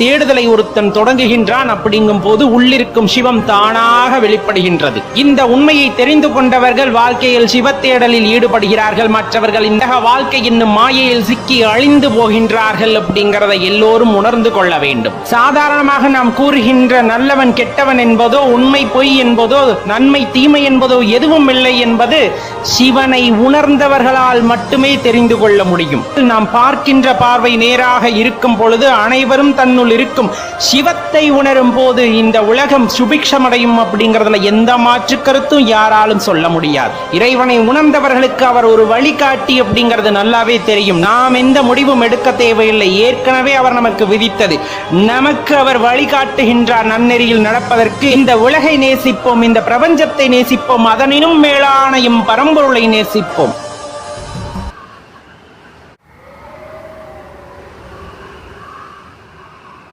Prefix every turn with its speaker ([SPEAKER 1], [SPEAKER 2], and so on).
[SPEAKER 1] தேடுதலை ஒருத்தன் தொடங்குகின்றான். அப்படிங்கும் போது உள்ளிருக்கும் சிவம் தானாக வெளிப்படுகின்றது. இந்த உண்மையை தெரிந்து கொண்டவர்கள் வாழ்க்கையில் சிவத்தேடலில் ஈடுபடுகிறார்கள். மற்றவர்கள் இந்த வாழ்க்கை என்னும் மாயையில் சிக்கி அழிந்து போகின்றார்கள். அப்படிங்கிறதை எல்லோரும் உணர்ந்து கொள்ள வேண்டும். சாதாரணமாக நாம் கூறுகின்ற நல்லவன் கெட்டவன் என்பதோ, உண்மை பொய் என்பதோ, நன்மை தீமை என்பதோ எதுவும் இல்லை என்பது சிவனை உணர்ந்தவர்களால் மட்டுமே தெரிந்து கொள்ள முடியும். நாம் பார்க்கின்ற பார்வை நேராக இருக்கும் பொழுது அனைவரும் தன்னுள் இருக்கும் சிவத்தை உணரும் போது இந்த உலகம் சுபிக்ஷமடையும். அப்படிங்கிறதுல எந்த மாற்று கருத்தும் யாராலும் சொல்ல முடியாது. இறைவனை உணர்ந்தவர்களுக்கு அவர் ஒரு வழிகாட்டி அப்படிங்கிறது நல்லாவே தெரியும். நாம் எந்த முடிவும் எடுக்க தேவையில்லை. ஏற்கனவே அவர் நமக்கு விதித்தது. நமக்கு அவர் வழிகாட்டுகின்றார் நன்னெறியில் நடப்பதற்கு. இந்த உலகை நேசிப்போம், இந்த பிரபஞ்சத்தை நேசிப்போம், அதனினும் மேலான பரம்பொருளை நேசிப்போம்.